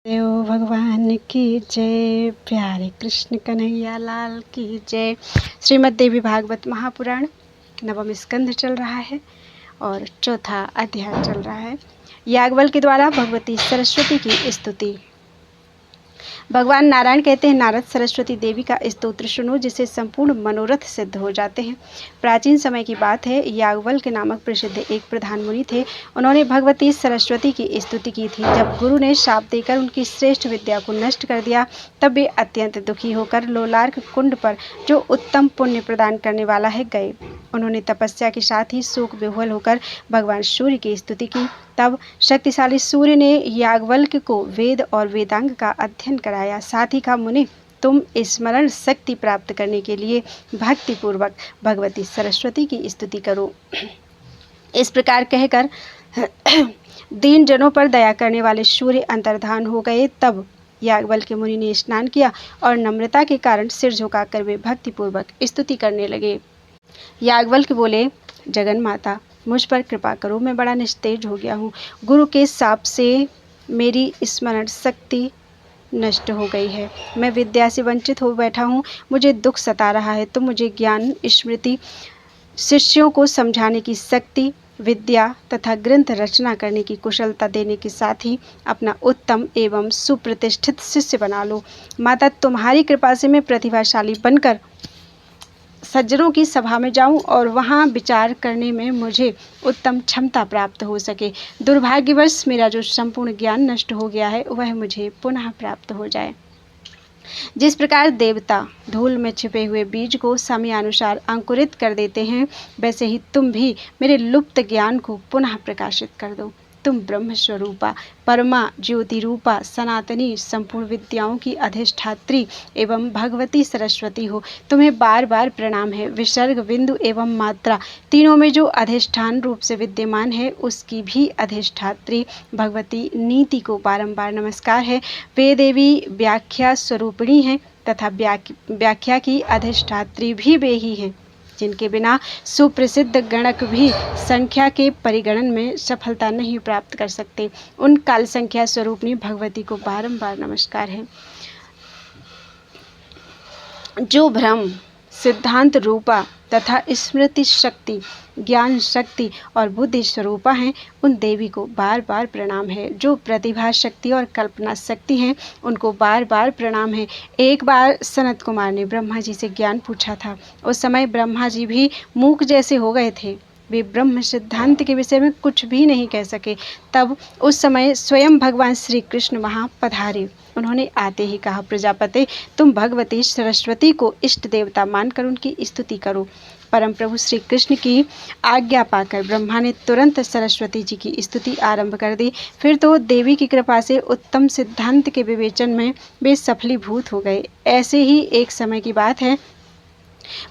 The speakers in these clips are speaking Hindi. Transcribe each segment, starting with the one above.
देव भगवान की जय। प्यारे कृष्ण कन्हैया लाल की जय। श्रीमद् देवी भागवत महापुराण नवम स्कंध चल रहा है और चौथा अध्याय चल रहा है। याज्ञवल्क्य के द्वारा भगवती सरस्वती की स्तुति। भगवान नारायण कहते हैं, नारद सरस्वती देवी का स्तोत्र सुनो जिससे संपूर्ण मनोरथ सिद्ध हो जाते हैं। प्राचीन समय की बात है, याज्ञवल्क्य नामक प्रसिद्ध एक प्रधान मुनि थे। उन्होंने भगवती सरस्वती की स्तुति की थी। जब गुरु ने शाप देकर उनकी श्रेष्ठ विद्या को नष्ट कर दिया, तब वे अत्यंत दुखी होकर लोलार्क कुंड पर, जो उत्तम पुण्य प्रदान करने वाला है, गए। उन्होंने तपस्या के साथ ही शोक विह्वल होकर भगवान सूर्य की स्तुति की। तब शक्तिशाली सूर्य ने याज्ञवल्क्य को वेद और वेदांग का अध्ययन कराया। साथ ही कहा, मुनि, तुम स्मरण शक्ति प्राप्त करने के लिए भक्ति पूर्वक भगवती सरस्वती की स्तुति करो। इस प्रकार कहकर दीन जनों पर दया करने वाले सूर्य अंतर्धान हो गए। तब याज्ञवल्क्य मुनि ने स्नान किया और नम्रता के कारण सिर झुकाकर वे भक्ति पूर्वक स्तुति करने लगे। याज्ञवल्क्य बोले, जगन माता, मुझ पर कृपा करो, मैं बड़ा निस्तेज हो गया हूँ। गुरु के शाप से मेरी स्मरण शक्ति नष्ट हो गई है। मैं विद्या से वंचित हो बैठा हूँ। मुझे दुख सता रहा है। तो मुझे ज्ञान, स्मृति, शिष्यों को समझाने की शक्ति, विद्या तथा ग्रंथ रचना करने की कुशलता देने के साथ ही अपना उत्तम एवं सुप्रतिष्ठित शिष्य बना लो। माता, तुम्हारी कृपा से मैं प्रतिभाशाली बनकर सज्जनों की सभा में जाऊं और वहां विचार करने में मुझे उत्तम क्षमता प्राप्त हो सके। दुर्भाग्यवश मेरा जो संपूर्ण ज्ञान नष्ट हो गया है, वह मुझे पुनः प्राप्त हो जाए। जिस प्रकार देवता धूल में छिपे हुए बीज को समयानुसार अंकुरित कर देते हैं, वैसे ही तुम भी मेरे लुप्त ज्ञान को पुनः प्रकाशित कर दो। तुम ब्रह्म स्वरूपा, परमा ज्योति रूपा, सनातनी, संपूर्ण विद्याओं की अधिष्ठात्री एवं भगवती सरस्वती हो। तुम्हें बार बार प्रणाम है। विसर्ग, बिंदु एवं मात्रा तीनों में जो अधिष्ठान रूप से विद्यमान है, उसकी भी अधिष्ठात्री भगवती नीति को बारंबार नमस्कार है। वे देवी व्याख्या स्वरूपिणी हैं तथा व्याख्या की अधिष्ठात्री भी वे ही हैं, जिनके बिना सुप्रसिद्ध गणक भी संख्या के परिगणन में सफलता नहीं प्राप्त कर सकते। उन काल संख्या स्वरूपनी भगवती को बारंबार नमस्कार है। जो ब्रह्म सिद्धांत रूपा तथा स्मृति शक्ति, ज्ञान शक्ति और बुद्धि स्वरूपा हैं, उन देवी को बार बार प्रणाम है। जो प्रतिभा शक्ति और कल्पना शक्ति हैं, उनको बार बार प्रणाम है। एक बार सनत कुमार ने ब्रह्मा जी से ज्ञान पूछा था। उस समय ब्रह्मा जी भी मूक जैसे हो गए थे। वे ब्रह्म सिद्धांत के विषय में कुछ भी नहीं कह सके। तब उस समय स्वयं भगवान श्री कृष्ण वहाँ पधारे। उन्होंने आते ही कहा, प्रजापते, तुम भगवती सरस्वती को इष्ट देवता मानकर उनकी स्तुति करो। परम प्रभु श्री कृष्ण की आज्ञा पाकर ब्रह्मा ने तुरंत सरस्वती जी की स्तुति आरंभ कर दी। फिर तो देवी की कृपा से उत्तम सिद्धांत के विवेचन में वे सफलीभूत हो गए। ऐसे ही एक समय की बात है,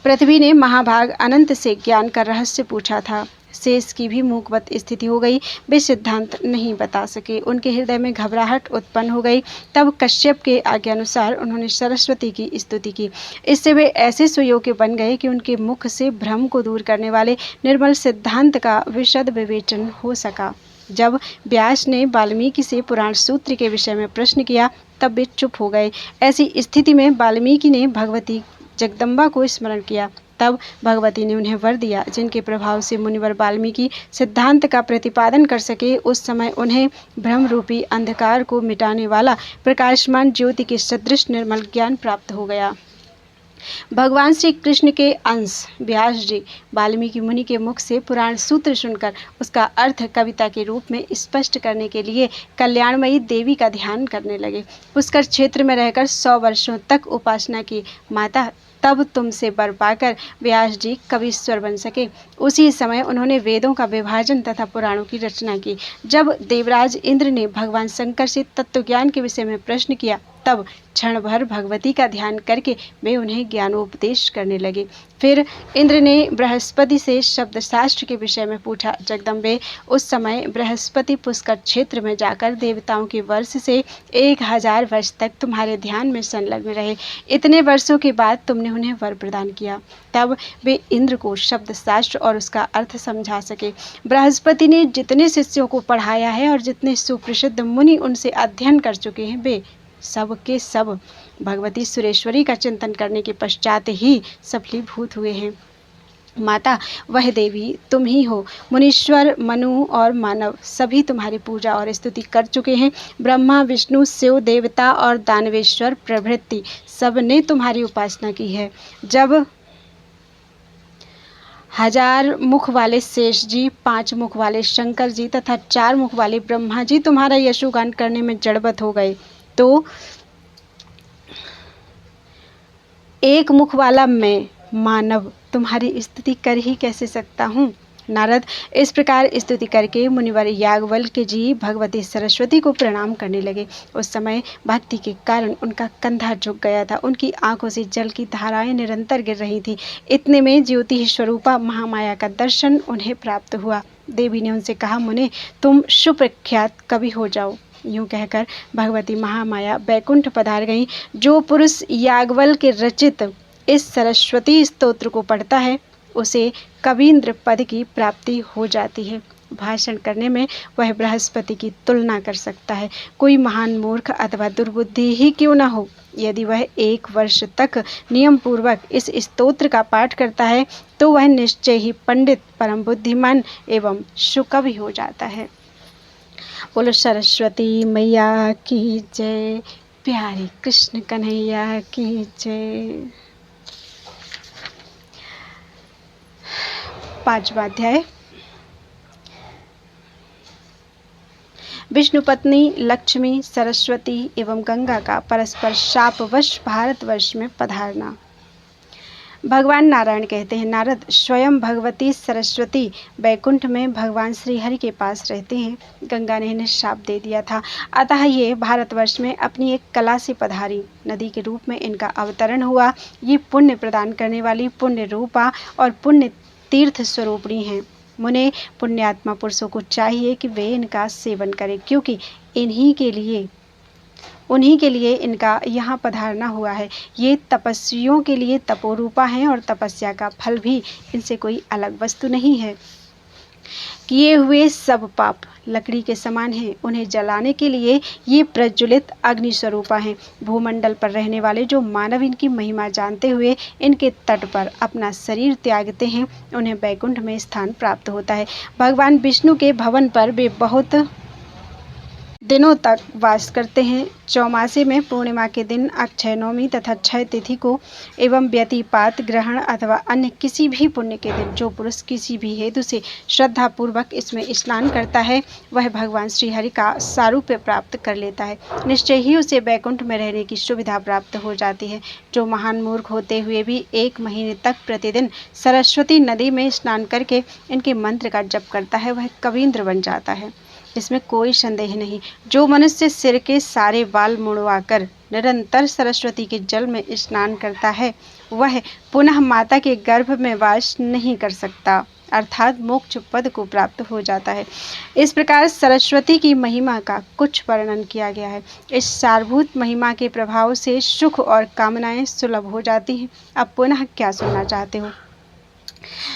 पृथ्वी ने महाभाग अनंत से ज्ञान का रहस्य पूछा था। शेष की भी मूकवत स्थिति हो गई। वे सिद्धांत नहीं बता सके। उनके हृदय में घबराहट उत्पन्न हो गई। तब कश्यप के आज्ञानुसार उन्होंने सरस्वती की स्तुति की। इससे वे ऐसे सुयोग्य बन गए कि उनके मुख से भ्रम को दूर करने वाले निर्मल सिद्धांत का विशद विवेचन हो सका। जब व्यास ने वाल्मीकि से पुराण सूत्र के विषय में प्रश्न किया, तब वे चुप हो गए। ऐसी स्थिति में वाल्मीकि ने भगवती जगदम्बा को स्मरण किया। तब भगवती ने उन्हें वर दिया, जिनके प्रभाव से मुनिवर वाल्मीकि सिद्धांत का प्रतिपादन कर सके। उस समय उन्हें भ्रम रूपी अंधकार को मिटाने वाला प्रकाशमान ज्योति के सदृश निर्मल ज्ञान प्राप्त हो गया। भगवान श्री कृष्ण के अंश व्यास जी वाल्मीकि मुनि के मुख से पुराण सूत्र सुनकर उसका अर्थ कविता के रूप में स्पष्ट करने के लिए कल्याणमयी देवी का ध्यान करने लगे। पुष्कर क्षेत्र में रहकर 100 वर्षों तक उपासना की माता तब तुमसे वर पाकर व्यास जी कविश्वर बन सके। उसी समय उन्होंने वेदों का विभाजन तथा पुराणों की रचना की। जब देवराज इंद्र ने भगवान शंकर से तत्वज्ञान के विषय में प्रश्न किया, तब क्षण भर भगवती का ध्यान करके वे उन्हें ज्ञानोपदेश करने लगे। फिर इंद्र ने बृहस्पति से शब्द शास्त्र के विषय में पूछा। जगदम्बे, उस समय बृहस्पति पुष्कर क्षेत्र में जाकर देवताओं के वर्ष से 1000 वर्ष तक तुम्हारे ध्यान में संलग्न रहे। इतने वर्षों के बाद तुमने उन्हें वर प्रदान किया, तब वे इंद्र को शब्द शास्त्र और उसका अर्थ समझा सके। बृहस्पति ने जितने शिष्यों को पढ़ाया है और जितने सुप्रसिद्ध मुनि उनसे अध्ययन कर चुके हैं, वे सब के सब भगवती सुरेश्वरी का चिंतन करने के पश्चात ही सफलीभूत हुए हैं। माता, वह देवी तुम ही हो। मुनीश्वर, मनु और मानव सभी तुम्हारी पूजा और स्तुति कर चुके हैं। ब्रह्मा, विष्णु, शिव, देवता और दानवेश्वर प्रभृति सब ने तुम्हारी उपासना की है। जब 1000 मुख वाले शेष जी, 5 मुख वाले शंकर जी तथा 4 मुख वाले ब्रह्मा जी तुम्हारा यशोगान करने में जड़बत हो गए, तो 1 मुख वाला मैं मानव तुम्हारी स्तुति कर ही कैसे सकता हूँ। नारद इस प्रकार स्तुति करके मुनिवर याज्ञवल्क्य जी भगवती सरस्वती को प्रणाम करने लगे। उस समय भक्ति के कारण उनका कंधा झुक गया था। उनकी आंखों से जल की धाराएं निरंतर गिर रही थी। इतने में ज्योति स्वरूपा महामाया का दर्शन उन्हें प्राप्त हुआ। देवी ने उनसे कहा, मुने, तुम सुप्रख्यात कवि हो जाओ। यूं कहकर भगवती महामाया बैकुंठ पधार गईं। जो पुरुष याज्ञवल्क्य के रचित इस सरस्वती स्तोत्र को पढ़ता है, उसे कवींद्र पद की प्राप्ति हो जाती है। भाषण करने में वह बृहस्पति की तुलना कर सकता है। कोई महान मूर्ख अथवा दुर्बुद्धि ही क्यों न हो, यदि वह 1 वर्ष तक नियम पूर्वक इस स्तोत्र का पाठ करता है, तो वह निश्चय ही पंडित, परम बुद्धिमान एवं सुकवि हो जाता है। बोलो सरस्वती मैया की जय। प्यारे कृष्ण कन्हैया की जय। 5वां अध्याय। विष्णु पत्नी लक्ष्मी, सरस्वती एवं गंगा का परस्पर शापवश भारतवर्ष में पधारना। भगवान नारायण कहते हैं, नारद, स्वयं भगवती सरस्वती बैकुंठ में भगवान श्रीहरि के पास रहते हैं। गंगा ने इन्हें शाप दे दिया था, अतः ये भारतवर्ष में अपनी एक कला से पधारी। नदी के रूप में इनका अवतरण हुआ। ये पुण्य प्रदान करने वाली पुण्य रूपा और पुण्य तीर्थ स्वरूपिणी हैं। मुने, पुण्यात्मा पुरुषों को चाहिए कि वे इनका सेवन करें, क्योंकि उन्हीं के लिए इनका यहाँ पधारना हुआ है। ये तपस्वियों के लिए तपोरूपा हैं और तपस्या का फल भी इनसे कोई अलग वस्तु नहीं है। किए हुए सब पाप लकड़ी के समान हैं। उन्हें जलाने के लिए ये प्रज्वलित अग्नि स्वरूपा हैं। भूमंडल पर रहने वाले जो मानव इनकी महिमा जानते हुए इनके तट पर अपना शरीर त्यागते हैं, उन्हें बैकुंठ में स्थान प्राप्त होता है। भगवान विष्णु के भवन पर वे बहुत दिनों तक वास करते हैं। चौमासे में पूर्णिमा के दिन, अक्षय नवमी तथा क्षय तिथि को एवं व्यतिपात, ग्रहण अथवा अन्य किसी भी पुण्य के दिन जो पुरुष किसी भी हेतु से श्रद्धा पूर्वक इसमें स्नान करता है, वह भगवान श्रीहरि का सारूप्य प्राप्त कर लेता है। निश्चय ही उसे बैकुंठ में रहने की सुविधा प्राप्त हो जाती है। जो महान मूर्ख होते हुए भी 1 महीने तक प्रतिदिन सरस्वती नदी में स्नान करके इनके मंत्र का जप करता है, वह कवींद्र बन जाता है। इसमें कोई संदेह नहीं। जो मनुष्य सिर के सारे बाल मुड़वाकर निरंतर सरस्वती के जल में स्नान करता है, वह पुनः माता के गर्भ में वास नहीं कर सकता, अर्थात मोक्ष पद को प्राप्त हो जाता है। इस प्रकार सरस्वती की महिमा का कुछ वर्णन किया गया है। इस सारभूत महिमा के प्रभाव से सुख और कामनाएं सुलभ हो जाती हैं। अब पुनः क्या सुनना चाहते हो?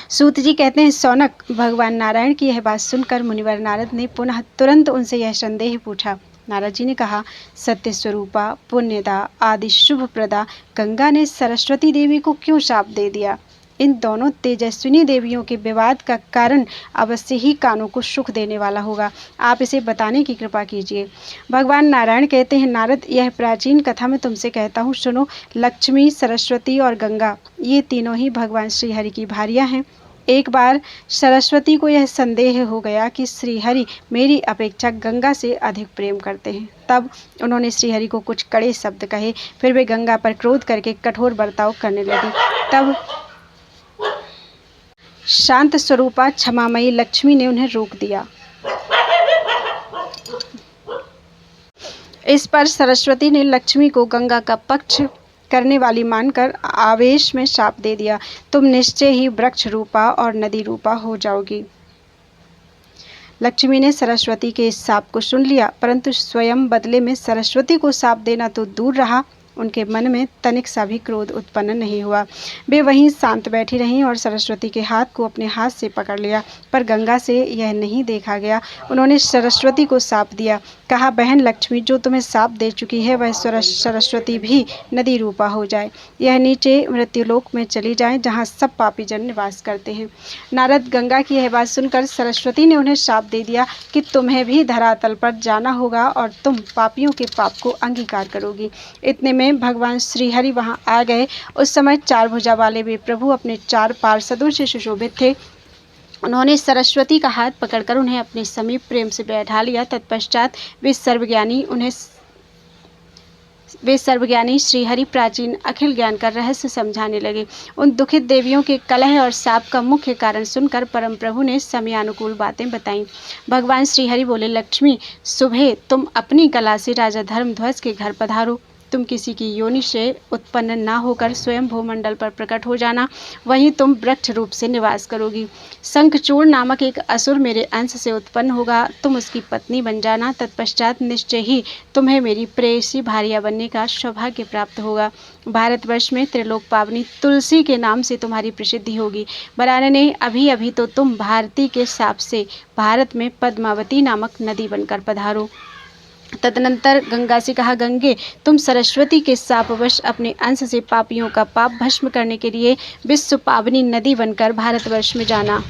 सूत जी कहते हैं, सौनक, भगवान नारायण की यह बात सुनकर मुनिवर नारद ने पुनः तुरंत उनसे यह संदेह पूछा। नारद जी ने कहा, सत्य स्वरूपा, पुण्यदा, आदि शुभ प्रदा गंगा ने सरस्वती देवी को क्यों शाप दे दिया? इन दोनों तेजस्विनी देवियों के विवाद का कारण अवश्य ही कानों को सुख देने वाला होगा। आप इसे बताने की कृपा कीजिए। भगवान नारायण कहते हैं, नारद, यह प्राचीन कथा मैं तुमसे कहता हूँ, सुनो। लक्ष्मी, सरस्वती और गंगा, ये तीनों ही भगवान श्रीहरि की भार्या हैं। एक बार सरस्वती को यह संदेह हो गया कि श्रीहरि मेरी अपेक्षा गंगा से अधिक प्रेम करते हैं। तब उन्होंने श्रीहरि को कुछ कड़े शब्द कहे। फिर वे गंगा पर क्रोध करके कठोर बर्ताव करने लगी। तब शांत स्वरूपा क्षमामयी लक्ष्मी ने उन्हें रोक दिया। इस पर सरस्वती ने लक्ष्मी को गंगा का पक्ष करने वाली मानकर आवेश में शाप दे दिया, तुम निश्चय ही वृक्ष रूपा और नदी रूपा हो जाओगी। लक्ष्मी ने सरस्वती के इस शाप को सुन लिया, परंतु स्वयं बदले में सरस्वती को शाप देना तो दूर रहा, उनके मन में तनिक सा भी क्रोध उत्पन्न नहीं हुआ। वे वहीं शांत बैठी रहीं और सरस्वती के हाथ को अपने हाथ से पकड़ लिया, पर गंगा से यह नहीं देखा गया। उन्होंने सरस्वती को शाप दिया, कहा, बहन लक्ष्मी, जो तुम्हें शाप दे चुकी है वह सरस्वती भी नदी रूपा हो जाए, यह नीचे मृत्युलोक में चली जाए जहाँ सब पापी जन निवास करते हैं। नारद गंगा की यह बात सुनकर सरस्वती ने उन्हें शाप दे दिया कि तुम्हें भी धरातल पर जाना होगा और तुम पापियों के पाप को अंगीकार करोगी। इतने में भगवान श्रीहरि वहां आ गए। उस समय 4 भुजा वाले वे प्रभु अपने 4 पार्षदों से सुशोभित थे। उन्होंने सरस्वती का हाथ पकड़कर उन्हें अपने समीप प्रेम से बैठा लिया। तत्पश्चात वे सर्वज्ञानी श्रीहरि प्राचीन अखिल ज्ञान का रहस्य समझाने लगे। उन दुखित देवियों के कलह और शाप का मुख्य कारण सुनकर परम प्रभु ने समयानुकूल बातें बताईं। भगवान श्रीहरि बोले, लक्ष्मी, सुबह तुम अपनी कला से राजा धर्मध्वज के घर पधारो। तुम किसी की योनि से उत्पन्न ना होकर स्वयं भूमंडल पर प्रकट हो जाना, वहीं तुम वृक्ष रूप से निवास करोगी। शंखचूर्ण नामक एक असुर मेरे अंश से उत्पन्न होगा, तुम उसकी पत्नी बन जाना। तत्पश्चात निश्चय ही तुम्हें मेरी प्रेयसी भार्या बनने का सौभाग्य प्राप्त होगा। भारतवर्ष में त्रिलोक पावनी तुलसी के नाम से तुम्हारी प्रसिद्धि होगी। बरानने, अभी अभी तो तुम भारती के शाप से भारत में पद्मावती नामक नदी बनकर पधारो। तदनंतर गंगा से कहा, गंगे, तुम सरस्वती के शापवश अपने अंश से पापियों का पाप भस्म करने के लिए विश्व पावनी नदी बनकर भारतवर्ष में जाना।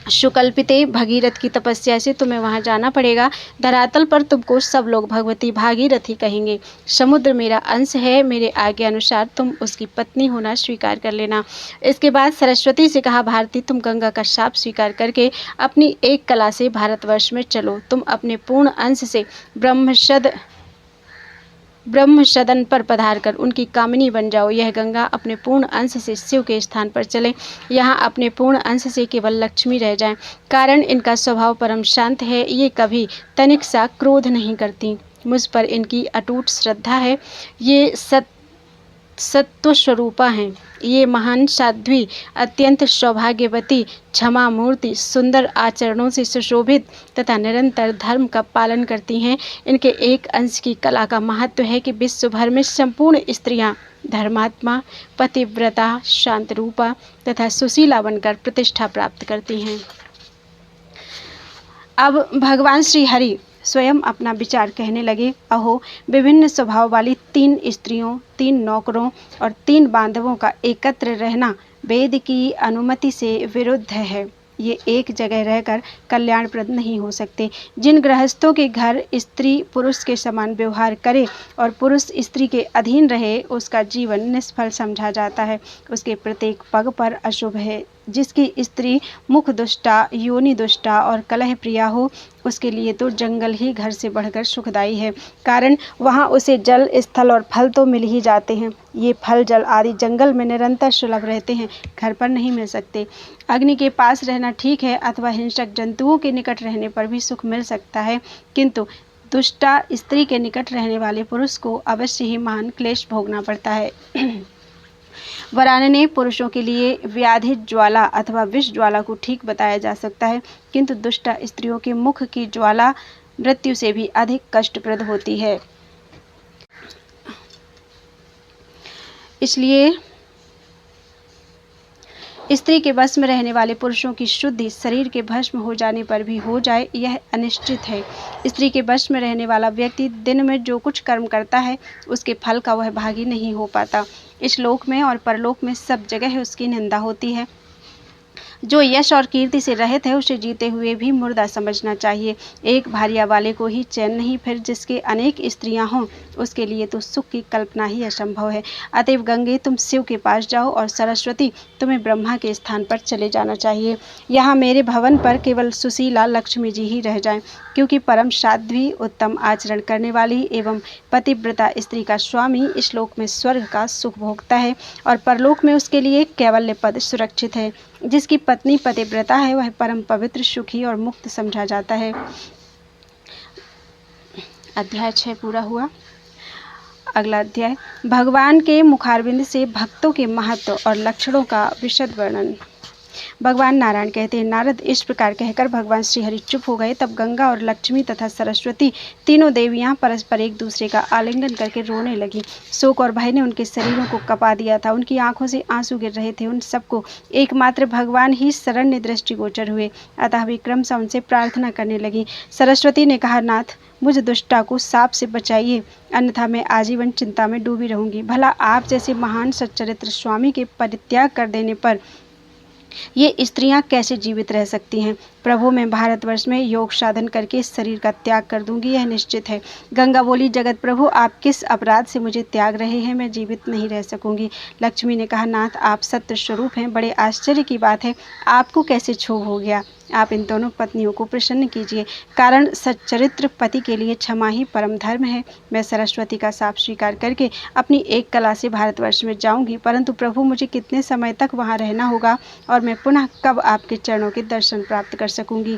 शुकल्पिते भगीरथ की तपस्या से तुम्हें वहां जाना पड़ेगा। धरातल पर तुमको सब लोग भगवती भागीरथी कहेंगे। समुद्र मेरा अंश है, मेरे आज्ञा अनुसार तुम उसकी पत्नी होना स्वीकार कर लेना। इसके बाद सरस्वती से कहा, भारती, तुम गंगा का शाप स्वीकार करके अपनी एक कला से भारतवर्ष में चलो। तुम अपने पूर्ण अंश से ब्रह्म सदन पर पधार कर उनकी कामिनी बन जाओ। यह गंगा अपने पूर्ण अंश से शिव के स्थान पर चले, यहाँ अपने पूर्ण अंश से केवल लक्ष्मी रह जाएं। कारण इनका स्वभाव परम शांत है, ये कभी तनिक सा क्रोध नहीं करती। मुझ पर इनकी अटूट श्रद्धा है। ये सत्व स्वरूपा हैं। ये महान साध्वी, अत्यंत सौभाग्यवती, क्षमा मूर्ति, सुंदर आचरणों से सुशोभित तथा निरंतर धर्म का पालन करती हैं। इनके एक अंश की कला का महत्व है कि विश्व भर में संपूर्ण स्त्रियां धर्मात्मा, पतिव्रता, शांत रूपा तथा सुशीला बनकर प्रतिष्ठा प्राप्त करती हैं। अब भगवान श्री हरि स्वयं अपना विचार कहने लगे, अहो, विभिन्न स्वभाव वाली 3 स्त्रियों, 3 नौकरों और 3 बांधवों का एकत्र रहना वेद की अनुमति से विरुद्ध है। ये एक जगह रहकर कल्याणप्रद नहीं हो सकते। जिन गृहस्थों के घर स्त्री पुरुष के समान व्यवहार करे और पुरुष स्त्री के अधीन रहे, उसका जीवन निष्फल समझा जाता है। उसके प्रत्येक पग पर अशुभ है। जिसकी स्त्री मुख दुष्टा, योनि दुष्टा और कलह प्रिया हो, उसके लिए तो जंगल ही घर से बढ़कर सुखदायी है। कारण वहाँ उसे जल, स्थल और फल तो मिल ही जाते हैं। ये फल, जल आदि जंगल में निरंतर सुलभ रहते हैं, घर पर नहीं मिल सकते। अग्नि के पास रहना ठीक है, अथवा हिंसक जंतुओं के निकट रहने पर भी सुख मिल सकता है, किंतु दुष्टा स्त्री के निकट रहने वाले पुरुष को अवश्य ही महान क्लेश भोगना पड़ता है। वरानने, पुरुषों के लिए व्याधि ज्वाला अथवा विष ज्वाला को ठीक बताया जा सकता है, किंतु दुष्ट स्त्रियों के मुख की ज्वाला मृत्यु से भी अधिक कष्टप्रद होती है। इसलिए स्त्री के वश में रहने वाले पुरुषों की शुद्धि शरीर के भस्म हो जाने पर भी हो जाए, यह अनिश्चित है। स्त्री के वश में रहने वाला व्यक्ति दिन में जो कुछ कर्म करता है, उसके फल का वह भागी नहीं हो पाता। इस लोक में और परलोक में सब जगह उसकी निंदा होती है। जो यश और कीर्ति से रहित है, उसे जीते हुए भी मुर्दा समझना चाहिए। एक भार्या वाले को ही चैन नहीं, फिर जिसके अनेक स्त्रियां हों, उसके लिए तो सुख की कल्पना ही असंभव है। अतएव गंगे, तुम शिव के पास जाओ और सरस्वती, तुम्हें ब्रह्मा के स्थान पर चले जाना चाहिए। यहाँ मेरे भवन पर केवल सुशीला लक्ष्मी जी ही रह जाएं, क्योंकि परम साध्वी, उत्तम आचरण करने वाली एवं पतिव्रता स्त्री का स्वामी इस लोक में स्वर्ग का सुख भोगता है और परलोक में उसके लिए कैवल्य पद सुरक्षित है। जिसकी पत्नी पतिव्रता है, वह परम पवित्र, सुखी और मुक्त समझा जाता है। अध्याय 6 पूरा हुआ। अगला अध्याय, भगवान के मुखारविंद से भक्तों के महत्व और लक्षणों का विशद वर्णन। भगवान नारायण कहते हैं, नारद इस प्रकार कहकर भगवान श्रीहरि चुप हो गए। तब गंगा और लक्ष्मी तथा सरस्वती तीनों देवियां परस्पर एक दूसरे का आलिंगन करके रोने लगी। शोक और भय ने उनके शरीरों को कपा दिया था। उनकी आंखों से आंसू गिर रहे थे। उन सबको एकमात्र भगवान ही शरण्य दृष्टिगोचर हुए। अतः वे क्रमशः उनसे प्रार्थना करने लगी। सरस्वती ने कहा, नाथ, मुझ दुष्टा को साप से बचाइए, अन्यथा मैं आजीवन चिंता में डूबी रहूंगी। भला आप जैसे महान सच्चरित्र स्वामी के परित्याग कर देने पर ये स्त्रियां कैसे जीवित रह सकती हैं? प्रभु, मैं भारतवर्ष में योग साधन करके इस शरीर का त्याग कर दूंगी, यह निश्चित है। गंगा बोली, जगत प्रभु, आप किस अपराध से मुझे त्याग रहे हैं? मैं जीवित नहीं रह सकूंगी। लक्ष्मी ने कहा, नाथ, आप सत्य स्वरूप हैं। बड़े आश्चर्य की बात है, आपको कैसे क्षोभ हो गया? आप इन दोनों पत्नियों को प्रसन्न कीजिए, कारण सच्चरित्र पति के लिए क्षमा ही परम धर्म है। मैं सरस्वती का शाप स्वीकार करके अपनी एक कला से भारतवर्ष में जाऊंगी, परंतु प्रभु, मुझे कितने समय तक वहां रहना होगा और मैं पुनः कब आपके चरणों के दर्शन प्राप्त कर सकूंगी?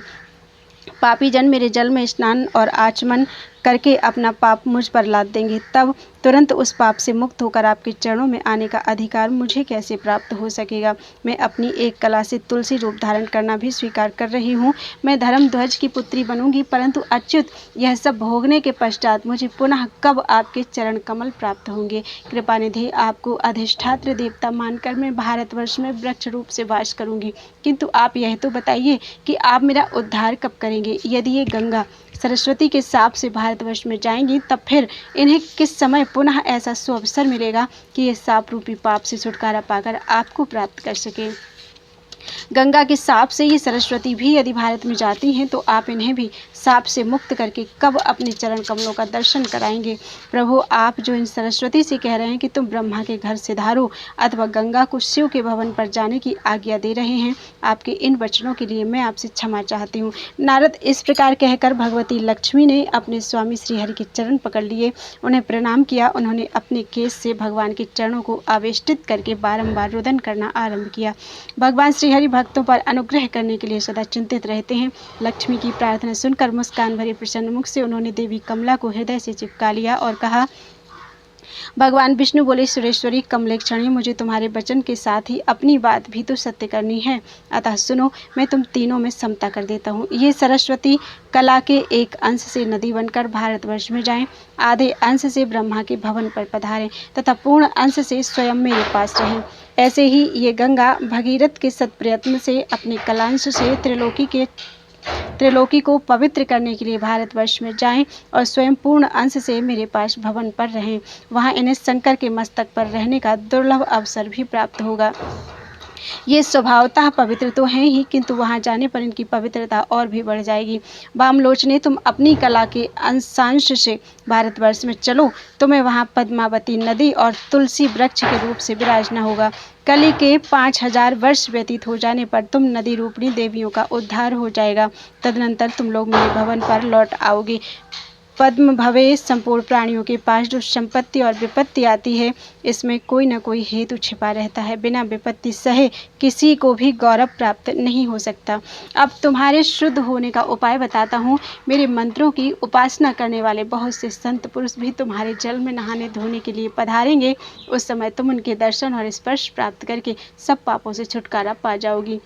पापी जन मेरे जल में स्नान और आचमन करके अपना पाप मुझ पर लाद देंगे, तब तुरंत उस पाप से मुक्त होकर आपके चरणों में आने का अधिकार मुझे कैसे प्राप्त हो सकेगा? मैं अपनी एक कला से तुलसी रूप धारण करना भी स्वीकार कर रही हूँ। मैं धर्मध्वज की पुत्री बनूंगी, परंतु अच्युत, यह सब भोगने के पश्चात मुझे पुनः कब आपके चरण कमल प्राप्त होंगे? कृपानिधि, आपको अधिष्ठात्र देवता मानकर मैं भारतवर्ष में वृक्ष रूप से वास करूंगी, किंतु आप यह तो बताइए कि आप मेरा उद्धार कब करेंगे? यदि ये गंगा सरस्वती के शाप से भारतवर्ष में जाएंगी, तब फिर इन्हें किस समय पुनः ऐसा सुअवसर मिलेगा कि ये शाप रूपी पाप से छुटकारा पाकर आपको प्राप्त कर सके? गंगा के शाप से ये सरस्वती भी यदि भारत में जाती हैं, तो आप इन्हें भी शाप से मुक्त करके कब अपने चरण कमलों का दर्शन कराएंगे? प्रभु, आप जो इन सरस्वती से कह रहे हैं कि तुम ब्रह्मा के घर से धारो अथवा गंगा को शिव के भवन पर जाने की आज्ञा दे रहे हैं, आपके इन वचनों के लिए मैं आपसे क्षमा चाहती हूँ। नारद इस प्रकार कहकर भगवती लक्ष्मी ने अपने स्वामी श्रीहरि के चरण पकड़ लिए, उन्हें प्रणाम किया। उन्होंने अपने केश से भगवान के चरणों को आवेष्टित करके बारंबार रुदन करना आरंभ किया। भगवान श्रीहरि भक्तों पर अनुग्रह करने के लिए सदा चिंतित रहते हैं। लक्ष्मी की प्रार्थना सुनकर मुस्कान भरे प्रसन्न मुख से उन्होंने देवी कमला को हृदय से चिपका लिया और कहा, भगवान विष्णु बोले, सुरेश्वरी कमलेक्षणी, मुझे तुम्हारे वचन के साथ ही अपनी बात भी तो सत्य करनी है, अतः सुनो, मैं तुम तीनों में समता कर देता हूँ। ये सरस्वती कला के एक अंश से नदी बनकर भारतवर्ष में जाएं, आधे अंश से ब्रह्मा के भवन पर पधारें तथा पूर्ण अंश से स्वयं मेरे पास रहें। ऐसे ही ये गंगा भगीरथ के सत्प्रयत्न से अपने कलांश से त्रिलोकी को पवित्र करने के लिए भारतवर्ष में जाएं और स्वयं पूर्ण अंश से मेरे पास भवन पर रहें। वहां इन्हें शंकर के मस्तक पर रहने का दुर्लभ अवसर भी प्राप्त होगा। ये स्वभावतः पवित्र तो हैं ही, किंतु वहां जाने पर इनकी पवित्रता और भी बढ़ जाएगी। वामलोचने, तुम अपनी कला के अंशांश से भारतवर्ष में चलो, तुम्हें वहां पद्मावती नदी और तुलसी वृक्ष के रूप से विराजना होगा। कली के 5000 वर्ष व्यतीत हो जाने पर तुम नदी रूपणी देवियों का उद्धार हो जाएगा। तदनंतर तुम लोग मेरे भवन पर लौट आओगे। पद्म भवे संपूर्ण प्राणियों के पास जो संपत्ति और विपत्ति आती है, इसमें कोई न कोई हेतु छिपा रहता है। बिना विपत्ति सहे किसी को भी गौरव प्राप्त नहीं हो सकता। अब तुम्हारे शुद्ध होने का उपाय बताता हूँ। मेरे मंत्रों की उपासना करने वाले बहुत से संत पुरुष भी तुम्हारे जल में नहाने धोने के लिए पधारेंगे। उस समय तुम उनके दर्शन और स्पर्श प्राप्त करके सब पापों से छुटकारा पा जाओगी।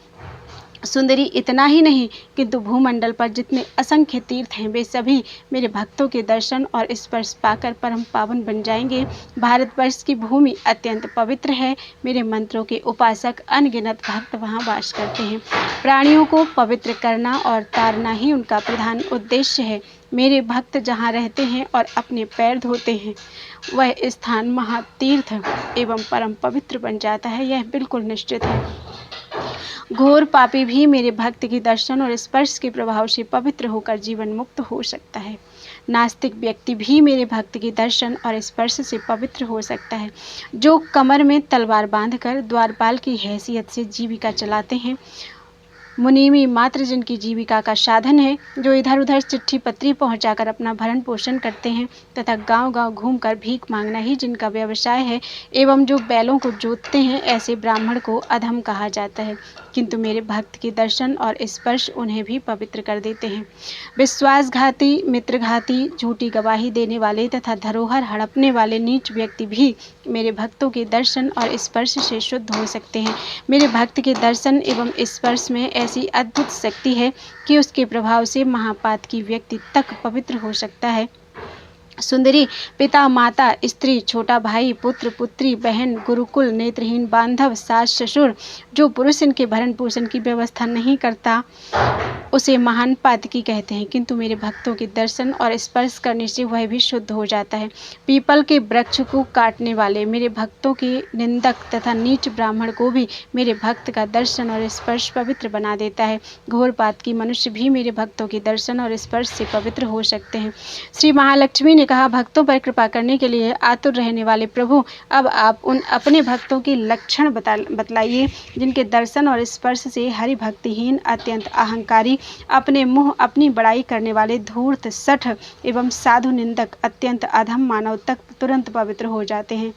सुंदरी, इतना ही नहीं, किंतु भूमंडल पर जितने असंख्य तीर्थ हैं, वे सभी मेरे भक्तों के दर्शन और स्पर्श पाकर परम पावन बन जाएंगे। भारतवर्ष की भूमि अत्यंत पवित्र है। मेरे मंत्रों के उपासक अनगिनत भक्त वहाँ वास करते हैं। प्राणियों को पवित्र करना और तारना ही उनका प्रधान उद्देश्य है। मेरे भक्त जहाँ रहते हैं और अपने पैर धोते हैं, वह स्थान महातीर्थ एवं परम पवित्र बन जाता है, यह बिल्कुल निश्चित है। घोर पापी भी मेरे भक्त के दर्शन और स्पर्श के प्रभाव से पवित्र होकर जीवन मुक्त हो सकता है। नास्तिक व्यक्ति भी मेरे भक्त के दर्शन और स्पर्श से पवित्र हो सकता है। जो कमर में तलवार बांधकर द्वारपाल की हैसियत से जीविका चलाते हैं, मुनीमी मात्र जिनकी जीविका का साधन है, जो इधर उधर चिट्ठी पत्री पहुंचाकर अपना भरण पोषण करते हैं तथा गांव-गांव घूमकर भीख मांगना ही जिनका व्यवसाय है एवं जो बैलों को जोतते हैं, ऐसे ब्राह्मण को अधम कहा जाता है। किंतु मेरे भक्त के दर्शन और स्पर्श उन्हें भी पवित्र कर देते हैं। विश्वासघाती, मित्रघाती, झूठी गवाही देने वाले तथा धरोहर हड़पने वाले नीच व्यक्ति भी मेरे भक्तों के दर्शन और स्पर्श से शुद्ध हो सकते हैं। मेरे भक्त के दर्शन एवं स्पर्श में ऐसी अद्भुत शक्ति है कि उसके प्रभाव से महापातकी व्यक्ति तक पवित्र हो सकता है। सुंदरी, पिता, माता, स्त्री, छोटा भाई, पुत्र, पुत्री, बहन, गुरुकुल, नेत्रहीन, बांधव, सास, ससुर, जो पुरुष इनके भरण पोषण की व्यवस्था नहीं करता, उसे महान पातकी कहते हैं। किंतु मेरे भक्तों के दर्शन और स्पर्श करने से वह भी शुद्ध हो जाता है। पीपल के वृक्ष को काटने वाले मेरे भक्तों के निंदक तथा नीच ब्राह्मण को भी मेरे भक्त का दर्शन और स्पर्श पवित्र बना देता है। घोर पातकी मनुष्य भी मेरे भक्तों के दर्शन और स्पर्श से पवित्र हो सकते हैं। श्री महालक्ष्मी ने कहा, भक्तों पर कृपा करने के लिए आतुर रहने वाले प्रभु, अब आप उन अपने भक्तों के लक्षण बतलाइए जिनके दर्शन और स्पर्श से हरि भक्तिहीन, अत्यंत अहंकारी, अपने मुंह अपनी बड़ाई करने वाले धूर्त, सठ एवं साधु निंदक, अत्यंत अधम मानव तक तुरंत पवित्र हो जाते हैं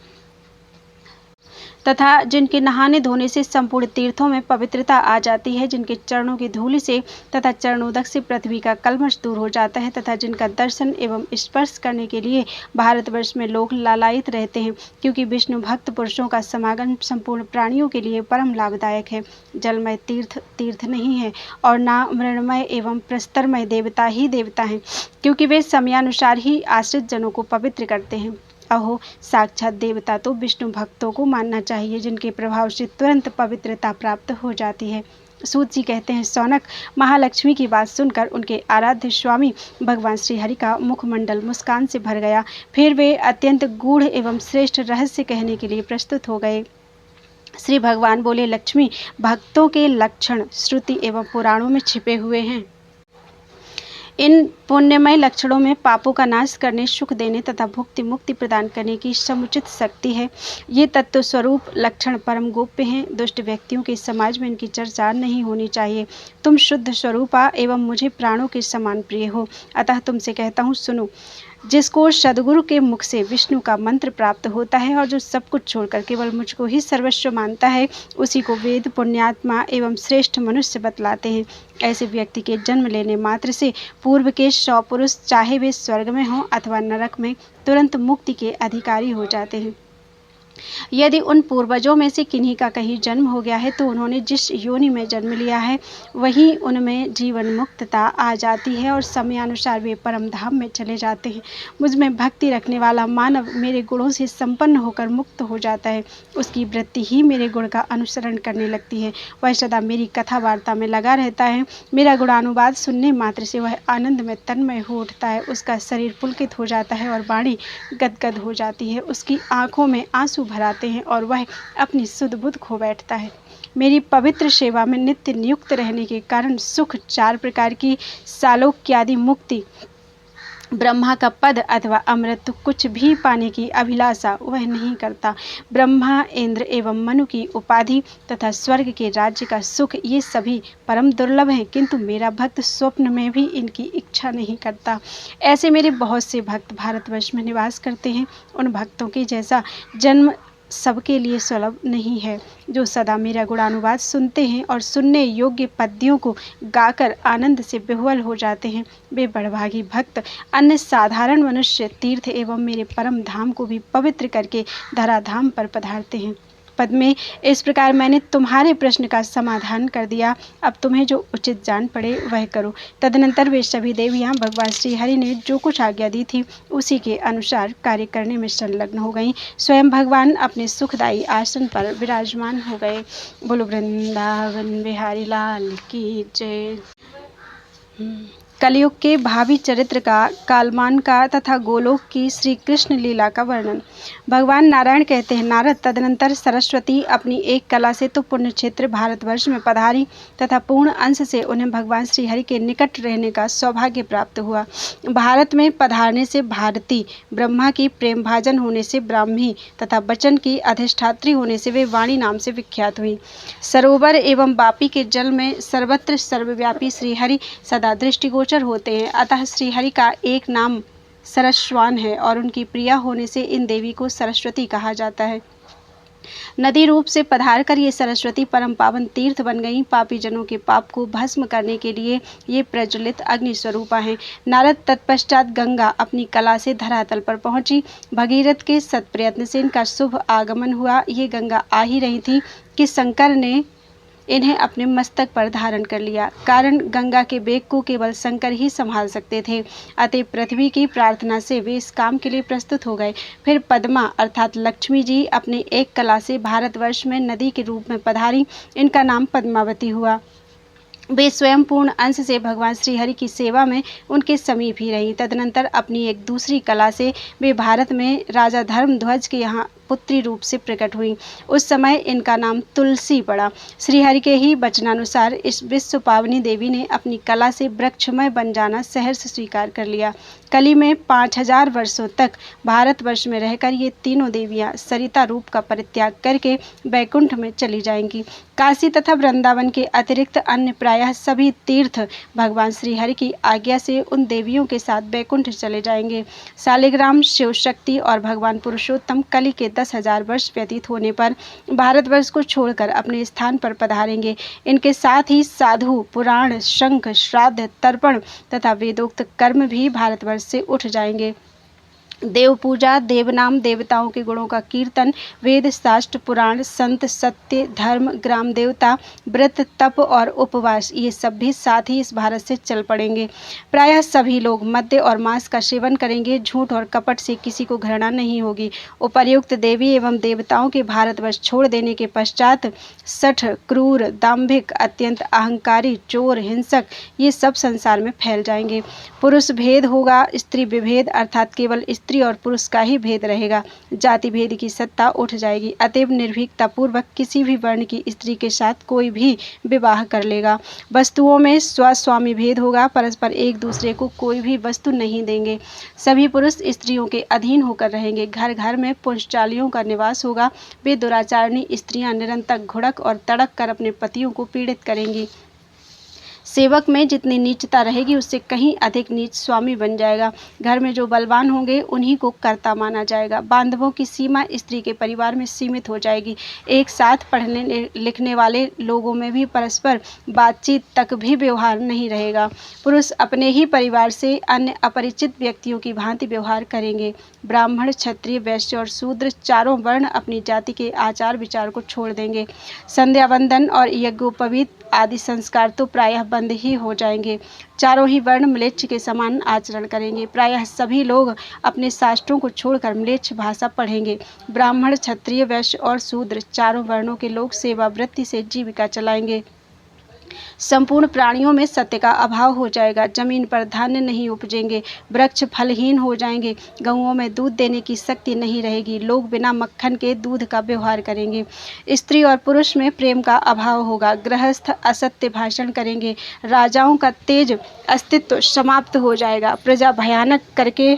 तथा जिनके नहाने धोने से संपूर्ण तीर्थों में पवित्रता आ जाती है, जिनके चरणों की धूलि से तथा चरणोदक से पृथ्वी का कल्मश दूर हो जाता है तथा जिनका दर्शन एवं स्पर्श करने के लिए भारतवर्ष में लोग लालायित रहते हैं, क्योंकि विष्णु भक्त पुरुषों का समागम संपूर्ण प्राणियों के लिए परम लाभदायक है। जलमय तीर्थ तीर्थ नहीं है और ना मृणमय एवं प्रस्तरमय देवता ही देवता हैं, क्योंकि वे समयानुसार ही आश्रित जनों को पवित्र करते हैं। अहो, साक्षात देवता तो विष्णु भक्तों को मानना चाहिए, जिनके प्रभाव से तुरंत पवित्रता प्राप्त हो जाती है। सूत जी कहते हैं, सौनक, महालक्ष्मी की बात सुनकर उनके आराध्य स्वामी भगवान श्री हरि का मुखमंडल मुस्कान से भर गया। फिर वे अत्यंत गूढ़ एवं श्रेष्ठ रहस्य कहने के लिए प्रस्तुत हो गए। श्री भगवान बोले, लक्ष्मी, भक्तों के लक्षण श्रुति एवं पुराणों में छिपे हुए हैं। इन पुण्यमय लक्षणों में पापों का नाश करने, सुख देने तथा भुक्ति मुक्ति प्रदान करने की समुचित शक्ति है। ये तत्व स्वरूप लक्षण परम गोप्य हैं। दुष्ट व्यक्तियों के समाज में इनकी चर्चा नहीं होनी चाहिए। तुम शुद्ध स्वरूपा एवं मुझे प्राणों के समान प्रिय हो, अतः तुमसे कहता हूँ, सुनो। जिसको सदगुरु के मुख से विष्णु का मंत्र प्राप्त होता है और जो सब कुछ छोड़कर केवल मुझको ही सर्वस्व मानता है, उसी को वेद, पुण्यात्मा एवं श्रेष्ठ मनुष्य बतलाते हैं। ऐसे व्यक्ति के जन्म लेने मात्र से पूर्व के 100 पुरुष, चाहे वे स्वर्ग में हों अथवा नरक में, तुरंत मुक्ति के अधिकारी हो जाते हैं। यदि उन पूर्वजों में से किन्हीं का कहीं जन्म हो गया है तो उन्होंने जिस योनि में जन्म लिया है वहीं उनमें जीवन मुक्तता आ जाती है और समयानुसार वे परम धाम में चले जाते हैं। मुझ में भक्ति रखने वाला मानव मेरे गुणों से संपन्न होकर मुक्त हो जाता है। उसकी वृत्ति ही मेरे गुण का अनुसरण करने लगती है। वह सदा मेरी कथा वार्ता में लगा रहता है। मेरा गुणानुवाद सुनने मात्र से वह आनंद में तन्मय हो उठता है। उसका शरीर पुलकित हो जाता है और वाणी गदगद हो जाती है। उसकी आंखों में आंसू भर आते हैं और वह अपनी सुध बुध खो बैठता है। मेरी पवित्र सेवा में नित्य नियुक्त रहने के कारण सुख, 4 प्रकार की सालोक्यादि मुक्ति, ब्रह्मा का पद अथवा अमृत कुछ भी पाने की अभिलाषा वह नहीं करता। ब्रह्मा, इंद्र एवं मनु की उपाधि तथा स्वर्ग के राज्य का सुख, ये सभी परम दुर्लभ हैं, किंतु मेरा भक्त स्वप्न में भी इनकी इच्छा नहीं करता। ऐसे मेरे बहुत से भक्त भारतवर्ष में निवास करते हैं। उन भक्तों के जैसा जन्म सबके लिए सुलभ नहीं है, जो सदा मेरा गुणानुवाद सुनते हैं और सुनने योग्य पद्यों को गाकर आनंद से विह्वल हो जाते हैं। वे बड़भागी भक्त अन्य साधारण मनुष्य तीर्थ एवं मेरे परम धाम को भी पवित्र करके धराधाम पर पधारते हैं। पद में इस प्रकार मैंने तुम्हारे प्रश्न का समाधान कर दिया। अब तुम्हें जो उचित जान पड़े वह करो। तदनंतर वे सभी देवियाँ भगवान श्री हरि ने जो कुछ आज्ञा दी थी उसी के अनुसार कार्य करने में संलग्न हो गईं। स्वयं भगवान अपने सुखदायी आसन पर विराजमान हो गए। बोलो वृंदावन बिहारी लाल की जय। कलयुग के भावी चरित्र का, कालमान का तथा गोलोक की श्री कृष्ण लीला का वर्णन। भगवान नारायण कहते हैं, नारद, तदनंतर सरस्वती अपनी एक कला से तो पुण्य क्षेत्र भारतवर्ष में पधारी तथा पूर्ण अंश से उन्हें भगवान श्री हरि के निकट रहने का सौभाग्य प्राप्त हुआ। भारत में पधारने से भारती, ब्रह्मा की प्रेम भाजन होने से ब्राह्मी तथा वचन की अधिष्ठात्री होने से वे वाणी नाम से विख्यात हुई। सरोवर एवं वापी के जल में सर्वत्र सर्वव्यापी श्रीहरि सदा दृष्टिगोचर होते हैं, अतः श्रीहरि का एक नाम सरस्वान है और उनकी प्रिया होने से इन देवी को सरस्वती कहा जाता है। नदी रूप से पधार कर ये सरस्वती परम पावन तीर्थ बन गई। पापी जनों के पाप को भस्म करने के लिए ये प्रज्वलित अग्नि स्वरूपा हैं। नारद तत्पश्चात गंगा अपनी कला से धरातल पर पहुंची। भगीरथ के सत्प्रयत्न से इनका शुभ आगमन हुआ। ये गंगा आ ही रही थी कि शंकर ने इन्हें अपने मस्तक पर धारण कर लिया। कारण गंगा के वेग को केवल शंकर ही संभाल सकते थे, अतः पृथ्वी की प्रार्थना से वे इस काम के लिए प्रस्तुत हो गए। फिर पद्मा अर्थात लक्ष्मी जी अपनी एक कला से भारतवर्ष में नदी के रूप में पधारी। इनका नाम पद्मावती हुआ। वे स्वयं पूर्ण अंश से भगवान श्रीहरि की सेवा में उनके समीप ही रहीं। तदनंतर अपनी एक दूसरी कला से वे भारत में राजा धर्मध्वज के यहाँ पुत्री रूप से प्रकट हुई। उस समय इनका नाम तुलसी पड़ा। श्रीहरि के ही वचनानुसार इस विश्व पावनी देवी ने अपनी कला से वृक्षमय बन जाना सहर्ष स्वीकार कर लिया। कली में 5000 वर्षों तक भारतवर्ष में रहकर ये तीनों देवियां सरिता रूप का परित्याग करके वैकुंठ में चली जाएंगी। काशी तथा वृंदावन के अतिरिक्त अन्य प्रायः सभी तीर्थ भगवान श्रीहरि की आज्ञा से उन देवियों के साथ वैकुंठ चले जाएंगे। शालिग्राम, शिव शक्ति और भगवान पुरुषोत्तम कली के 10,000 वर्ष व्यतीत होने पर भारतवर्ष को छोड़कर अपने स्थान पर पधारेंगे। इनके साथ ही साधु, पुराण, शंख, श्राद्ध, तर्पण तथा वेदोक्त कर्म भी भारतवर्ष से उठ जाएंगे। देव पूजा, देवनाम, देवताओं के गुणों का कीर्तन, वेद, शास्त्र, पुराण, संत, सत्य, धर्म, ग्राम देवता, व्रत, तप और उपवास, ये सब भी साथ ही इस भारत से चल पड़ेंगे। प्रायः सभी लोग मद्य और मांस का सेवन करेंगे। झूठ और कपट से किसी को घृणा नहीं होगी। उपर्युक्त देवी एवं देवताओं के भारतवर्ष छोड़ देने के पश्चात सठ, क्रूर, दाम्भिक, अत्यंत अहंकारी, चोर, हिंसक, ये सब संसार में फैल जाएंगे। पुरुष भेद होगा, स्त्री विभेद अर्थात केवल स्त्री और पुरुष का ही भेद रहेगा। जाति भेद की सत्ता उठ जाएगी। अतएव निर्भीकता पूर्वक किसी भी वर्ण की स्त्री के साथ कोई भी विवाह कर लेगा। वस्तुओं में स्वस्वामी भेद होगा। परस्पर एक दूसरे को कोई भी वस्तु नहीं देंगे। सभी पुरुष स्त्रियों के अधीन होकर रहेंगे। घर घर में पुंचालियों का निवास होगा। वे दुराचारणी स्त्रियां निरंतर घुड़क और तड़क कर अपने पतियों को पीड़ित करेंगी। सेवक में जितनी नीचता रहेगी उससे कहीं अधिक नीच स्वामी बन जाएगा। घर में जो बलवान होंगे उन्हीं को कर्ता माना जाएगा। बांधवों की सीमा स्त्री के परिवार में सीमित हो जाएगी। एक साथ पढ़ने लिखने वाले लोगों में भी परस्पर बातचीत तक भी व्यवहार नहीं रहेगा। पुरुष अपने ही परिवार से अन्य अपरिचित व्यक्तियों की भांति व्यवहार करेंगे। ब्राह्मण, क्षत्रिय, वैश्य और शूद्र चारों वर्ण अपनी जाति के आचार विचार को छोड़ देंगे। संध्या वंदन और यज्ञोपवीत आदि संस्कार तो प्रायः बंद ही हो जाएंगे। चारों ही वर्ण म्लेच्छ के समान आचरण करेंगे। प्रायः सभी लोग अपने शास्त्रों को छोड़कर म्लेच्छ भाषा पढ़ेंगे। ब्राह्मण, क्षत्रिय, वैश्य और शूद्र चारों वर्णों के लोग सेवा वृत्ति से जीविका चलाएंगे। संपूर्ण प्राणियों में सत्य का अभाव हो जाएगा। जमीन पर धान्य नहीं उपजेंगे। वृक्ष फलहीन हो जाएंगे। गऊओं में दूध देने की शक्ति नहीं रहेगी। लोग बिना मक्खन के दूध का व्यवहार करेंगे। स्त्री और पुरुष में प्रेम का अभाव होगा। गृहस्थ असत्य भाषण करेंगे। राजाओं का तेज अस्तित्व समाप्त हो जाएगा। प्रजा भयानक करके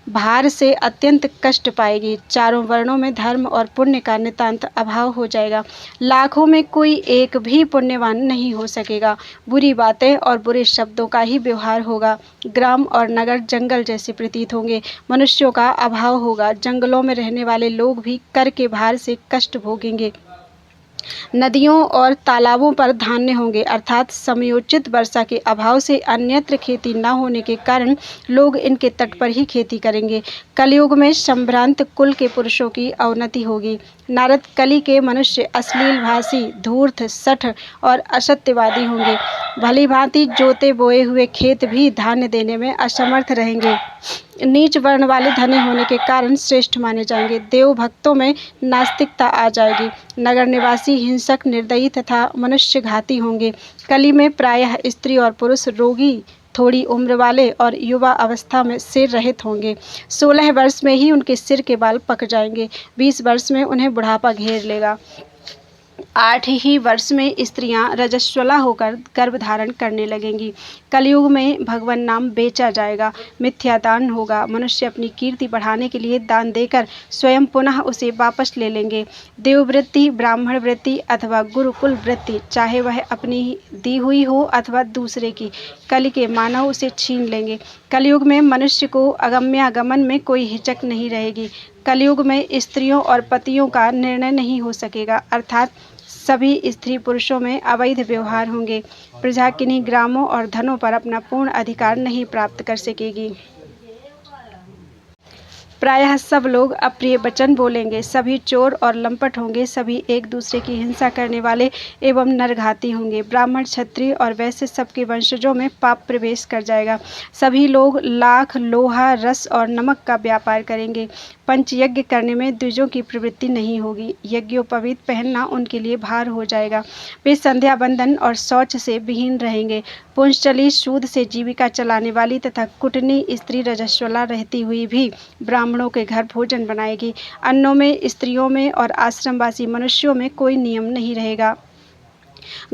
भार से अत्यंत कष्ट पाएगी। चारों वर्णों में धर्म और पुण्य का नितांत अभाव हो जाएगा। लाखों में कोई एक भी पुण्यवान नहीं हो सकेगा। बुरी बातें और बुरे शब्दों का ही व्यवहार होगा। ग्राम और नगर जंगल जैसे प्रतीत होंगे। मनुष्यों का अभाव होगा। जंगलों में रहने वाले लोग भी कर के भार से कष्ट भोगेंगे। नदियों और तालाबों पर धान्य होंगे अर्थात समयोचित वर्षा के अभाव से अन्यत्र खेती न होने के कारण लोग इनके तट पर ही खेती करेंगे। कलयुग में संभ्रांत कुल के पुरुषों की अवनति होगी। नारद कली के मनुष्य अश्लील भाषी, धूर्त, सठ और असत्यवादी होंगे। भली भांति जोते बोए हुए खेत भी धान्य देने में असमर्थ रहेंगे। नीच वर्ण वाले धनी होने के कारण श्रेष्ठ माने जाएंगे। देव भक्तों में नास्तिकता आ जाएगी। नगर निवासी हिंसक, निर्दयी तथा मनुष्य घाती होंगे। कली में प्रायः स्त्री और पुरुष रोगी थोड़ी उम्र वाले और युवा अवस्था में सिर रहित होंगे। 16 वर्ष में ही उनके सिर के बाल पक जाएंगे। 20 वर्ष में उन्हें बुढ़ापा घेर लेगा। 8 ही वर्ष में स्त्रियां रजस्वला होकर गर्भ धारण करने लगेंगी। कलयुग में भगवान नाम बेचा जाएगा, मिथ्या दान होगा। मनुष्य अपनी कीर्ति बढ़ाने के लिए दान देकर स्वयं पुनः उसे वापस ले लेंगे। देववृत्ति, ब्राह्मण वृत्ति अथवा गुरुकुल वृत्ति, चाहे वह अपनी दी हुई हो अथवा दूसरे की, कलि के मानव उसे छीन लेंगे। कलयुग में मनुष्य को अगम्यागमन में कोई हिचक नहीं रहेगी। कलयुग में स्त्रियों और पतियों का निर्णय नहीं हो सकेगा, अर्थात सभी स्त्री पुरुषों में अवैध व्यवहार होंगे। प्रजा किन्हीं ग्रामों और धनों पर अपना पूर्ण अधिकार नहीं प्राप्त कर सकेगी। प्रायः सब लोग अप्रिय वचन बोलेंगे, सभी चोर और लंपट होंगे, सभी एक दूसरे की हिंसा करने वाले एवं नरघाती होंगे। ब्राह्मण, क्षत्रिय और वैश्य सबके वंशजों में पाप प्रवेश कर जाएगा। सभी लोग लाख, लोहा, रस और नमक का व्यापार करेंगे। पंचयज्ञ करने में द्विजों की प्रवृत्ति नहीं होगी। यज्ञोपवीत पहनना उनके लिए भार हो जाएगा। वे संध्या बंधन और शौच से विहीन रहेंगे। पुंसचली सूद से जीविका चलाने वाली तथा कुटनी स्त्री रजस्वला रहती हुई भी ब्राह्मणों के घर भोजन बनाएगी। अन्नों में, स्त्रियों में और आश्रमवासी मनुष्यों में कोई नियम नहीं रहेगा।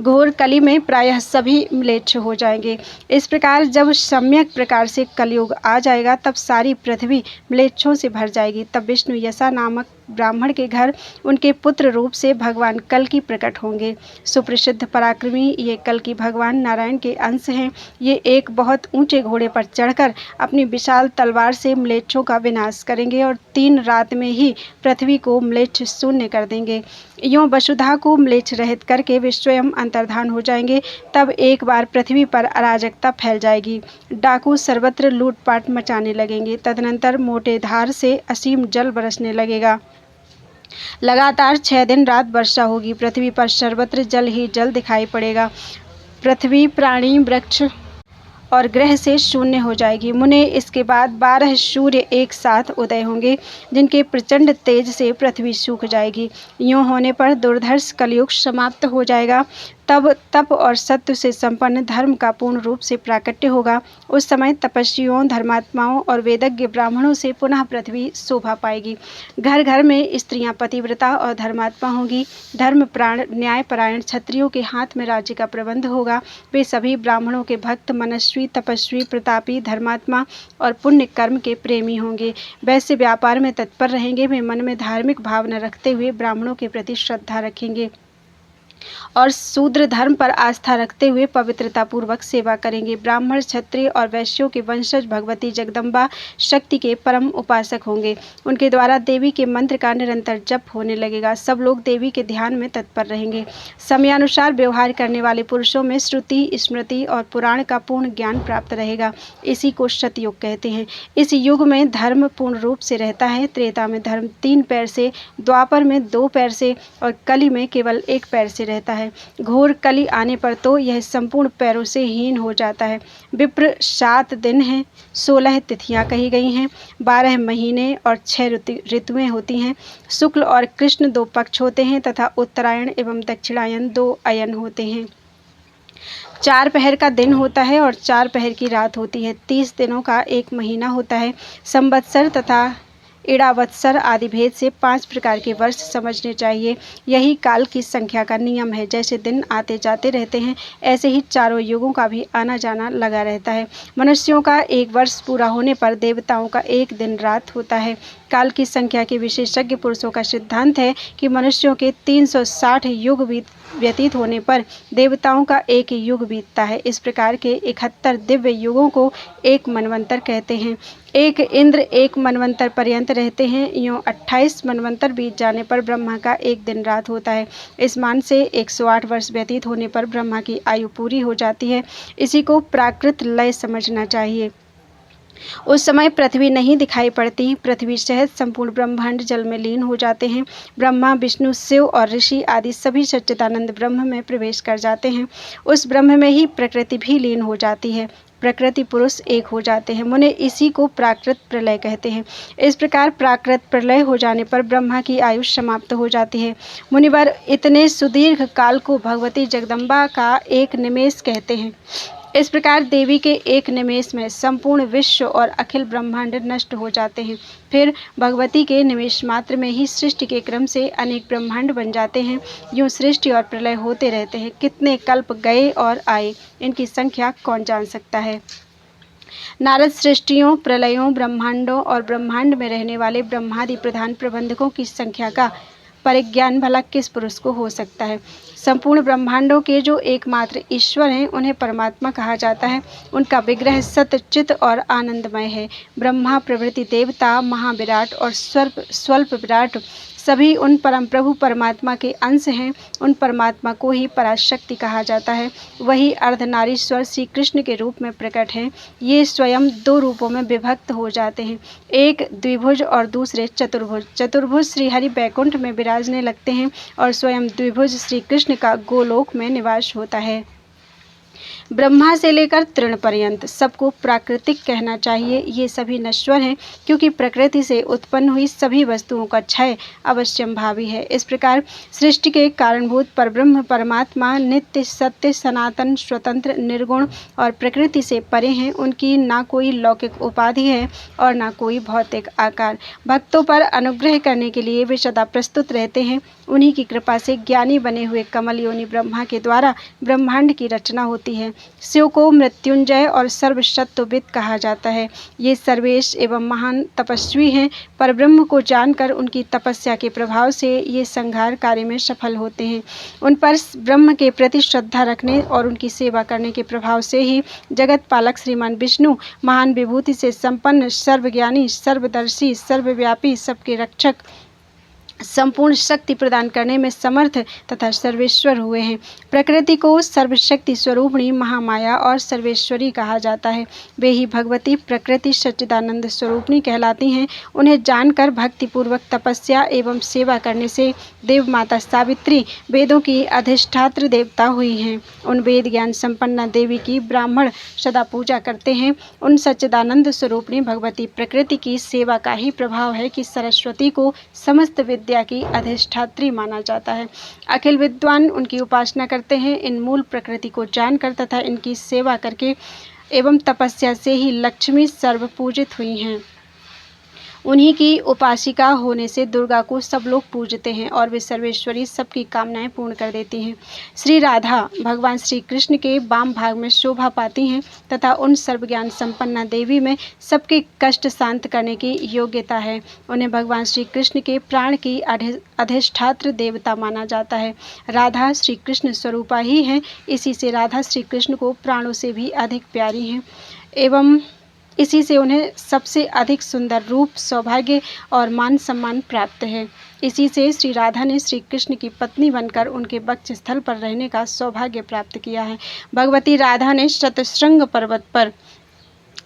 घोर कली में प्रायः सभी म्लेच्छ हो जाएंगे। इस प्रकार जब सम्यक प्रकार से कलयुग आ जाएगा तब सारी पृथ्वी म्लेच्छों से भर जाएगी। तब विष्णु यशा नामक ब्राह्मण के घर उनके पुत्र रूप से भगवान कल की प्रकट होंगे। सुप्रसिद्ध पराक्रमी ये कल की भगवान नारायण के अंश हैं। ये एक बहुत ऊंचे घोड़े पर चढ़कर अपनी विशाल तलवार से म्लेच्छों का विनाश करेंगे और 3 रात में ही पृथ्वी को म्लेच्छ शून्य कर देंगे। यों वसुधा को म्लेच्छ रहित करके वे स्वयं अंतर्धान हो जाएंगे। तब एक बार पृथ्वी पर अराजकता फैल जाएगी। डाकू सर्वत्र लूटपाट मचाने लगेंगे। तदनंतर मोटे धार से असीम जल बरसने लगेगा। लगातार 6 दिन रात वर्षा होगी। पृथ्वी पर सर्वत्र जल ही जल दिखाई पड़ेगा। पृथ्वी, प्राणी, वृक्ष और ग्रह से शून्य हो जाएगी। मुने, इसके बाद 12 सूर्य एक साथ उदय होंगे, जिनके प्रचंड तेज से पृथ्वी सूख जाएगी। यूं होने पर दुर्धर्ष कलयुग समाप्त हो जाएगा। तब तप और सत्य से संपन्न धर्म का पूर्ण रूप से प्राकट्य होगा। उस समय तपस्वियों, धर्मात्माओं और वेदज्ञ ब्राह्मणों से पुनः पृथ्वी शोभा पाएगी। घर घर में स्त्रियां पतिव्रता और धर्मात्मा होंगी। धर्म प्राण, न्यायपरायण क्षत्रियों के हाथ में राज्य का प्रबंध होगा। वे सभी ब्राह्मणों के भक्त, मनस्वी, तपस्वी, प्रतापी, धर्मात्मा और पुण्य कर्म के प्रेमी होंगे। वैसे व्यापार में तत्पर रहेंगे। वे मन में धार्मिक भावना रखते हुए ब्राह्मणों के प्रति श्रद्धा रखेंगे और शूद्र धर्म पर आस्था रखते हुए पवित्रता पूर्वक सेवा करेंगे। ब्राह्मण, क्षत्रिय और वैश्यों के वंशज भगवती जगदम्बा शक्ति के परम उपासक होंगे। उनके द्वारा देवी के मंत्र का निरंतर जप होने लगेगा। सब लोग देवी के ध्यान में तत्पर रहेंगे। समयानुसार व्यवहार करने वाले पुरुषों में श्रुति, स्मृति और पुराण का पूर्ण ज्ञान प्राप्त रहेगा। इसी को सतयुग कहते हैं। इस युग में धर्म पूर्ण रूप से रहता है। त्रेता में धर्म 3 पैर से, द्वापर में 2 पैर से और कली में केवल 1 पैर से रहता है। घोर कली आने पर तो यह संपूर्ण पैरों से हीन हो जाता है। विप्र 7 दिन हैं, 16 तिथियां कही गई हैं, 12 महीने और 6 ऋतुएं होती हैं। शुक्ल और कृष्ण 2 पक्ष होते हैं तथा उत्तरायण एवं दक्षिणायन 2 अयन होते हैं। 4 पहर का दिन होता है और 4 पहर की रात होती है। 30 दिनों का एक महीना होता है। संवत्सर तथा इड़ावत्सर आदि भेद से 5 प्रकार के वर्ष समझने चाहिए। यही काल की संख्या का नियम है। जैसे दिन आते जाते रहते हैं, ऐसे ही चारों युगों का भी आना जाना लगा रहता है। मनुष्यों का 1 वर्ष पूरा होने पर देवताओं का 1 दिन रात होता है। काल की संख्या के विशेषज्ञ पुरुषों का सिद्धांत है कि मनुष्यों के 360 युग व्यतीत होने पर देवताओं का 1 युग बीतता है। इस प्रकार के 71 दिव्य युगों को एक मनवंतर कहते हैं। एक इंद्र 1 मनवंतर पर्यंत रहते हैं। यूँ 28 मनवंतर बीत जाने पर ब्रह्मा का 1 दिन रात होता है। इस मान से 108 वर्ष व्यतीत होने पर ब्रह्मा की आयु पूरी हो जाती है। इसी को प्राकृत लय समझना चाहिए। उस समय पृथ्वी नहीं दिखाई पड़ती। पृथ्वी सहित संपूर्ण ब्रह्मांड जल में लीन हो जाते हैं। ब्रह्मा, विष्णु, शिव और ऋषि आदि सभी सच्चिदानंद ब्रह्म में प्रवेश कर जाते हैं। उस ब्रह्म में ही प्रकृति भी लीन हो जाती है। प्रकृति पुरुष एक हो जाते हैं। मुने इसी को प्राकृत प्रलय कहते हैं। इस प्रकार प्राकृत प्रलय हो जाने पर ब्रह्मा की आयु समाप्त हो जाती है। मुनिवर, इतने सुदीर्घ काल को भगवती जगदम्बा का 1 निमेष कहते हैं। इस प्रकार देवी के एक निमेष में संपूर्ण विश्व और अखिल ब्रह्मांड नष्ट हो जाते हैं। फिर भगवती के निमेष मात्र में ही सृष्टि के क्रम से अनेक ब्रह्मांड बन जाते हैं। यूं सृष्टि और प्रलय होते रहते हैं। कितने कल्प गए और आए, इनकी संख्या कौन जान सकता है। नारद सृष्टियों, प्रलयों, ब्रह्मांडों और ब्रह्मांड में रहने वाले ब्रह्मादि प्रधान प्रबंधकों की संख्या का परिज्ञान भला किस पुरुष को हो सकता है। संपूर्ण ब्रह्मांडों के जो एकमात्र ईश्वर हैं, उन्हें परमात्मा कहा जाता है। उनका विग्रह सत्य, चित्त और आनंदमय है। ब्रह्मा प्रभृति देवता, महाविराट और स्वल्प विराट सभी उन परम प्रभु परमात्मा के अंश हैं। उन परमात्मा को ही पराशक्ति कहा जाता है। वही अर्धनारीश्वर श्री कृष्ण के रूप में प्रकट हैं। ये स्वयं दो रूपों में विभक्त हो जाते हैं, एक द्विभुज और दूसरे चतुर्भुज। चतुर्भुज श्री हरि बैकुंठ में विराजने लगते हैं और स्वयं द्विभुज श्री कृष्ण का गोलोक में निवास होता है। ब्रह्मा से लेकर तृण पर्यंत सबको प्राकृतिक कहना चाहिए। ये सभी नश्वर हैं, क्योंकि प्रकृति से उत्पन्न हुई सभी वस्तुओं का क्षय अवश्यंभावी है। इस प्रकार सृष्टि के कारणभूत परब्रह्म परमात्मा नित्य, सत्य, सनातन, स्वतंत्र, निर्गुण और प्रकृति से परे हैं। उनकी ना कोई लौकिक उपाधि है और ना कोई भौतिक आकार। भक्तों पर अनुग्रह करने के लिए वे सदा प्रस्तुत रहते हैं। उन्हीं की कृपा से ज्ञानी बने हुए कमल योनि ब्रह्मा के द्वारा ब्रह्मांड की रचना होती है। शिव को मृत्युंजय और सर्वशत्रुविद कहा जाता है। ये सर्वेश एवं महान तपस्वी हैं। परब्रह्म को जानकर उनकी तपस्या के प्रभाव से ये संहार कार्य में सफल होते हैं। उन पर ब्रह्म के प्रति श्रद्धा रखने और उनकी सेवा करने के प्रभाव से ही जगत पालक श्रीमान विष्णु महान विभूति से संपन्न, सर्वज्ञानी, सर्वदर्शी, सर्वव्यापी, सबके रक्षक, संपूर्ण शक्ति प्रदान करने में समर्थ तथा सर्वेश्वर हुए हैं। प्रकृति को सर्वशक्ति स्वरूपिणी महामाया और सर्वेश्वरी कहा जाता है। वे ही भगवती प्रकृति सच्चिदानंद स्वरूपिणी कहलाती हैं। उन्हें जानकर भक्तिपूर्वक तपस्या एवं सेवा करने से देव माता सावित्री वेदों की अधिष्ठात्र देवता हुई हैं। उन वेद ज्ञान संपन्ना देवी की ब्राह्मण सदा पूजा करते हैं। उन सच्चिदानंद स्वरूपिणी भगवती प्रकृति की सेवा का ही प्रभाव है कि सरस्वती को समस्त विद्या की अधिष्ठात्री माना जाता है। अखिल विद्वान उनकी उपासना करते हैं। इन मूल प्रकृति को जानकर तथा इनकी सेवा करके एवं तपस्या से ही लक्ष्मी सर्व पूजित हुई हैं। उन्हीं की उपासिका होने से दुर्गा को सब लोग पूजते हैं और वे सर्वेश्वरी सबकी कामनाएं पूर्ण कर देती हैं। श्री राधा भगवान श्री कृष्ण के वाम भाग में शोभा पाती हैं तथा उन सर्वज्ञान संपन्ना देवी में सबके कष्ट शांत करने की योग्यता है। उन्हें भगवान श्री कृष्ण के प्राण की अधिष्ठात्र देवता माना जाता है। राधा श्री कृष्ण स्वरूपा ही हैं। इसी से राधा श्री कृष्ण को प्राणों से भी अधिक प्यारी हैं एवं इसी से उन्हें सबसे अधिक सुंदर रूप, सौभाग्य और मान सम्मान प्राप्त है। इसी से श्री राधा ने श्री कृष्ण की पत्नी बनकर उनके वक्ष स्थल पर रहने का सौभाग्य प्राप्त किया है। भगवती राधा ने शतशृंग पर्वत पर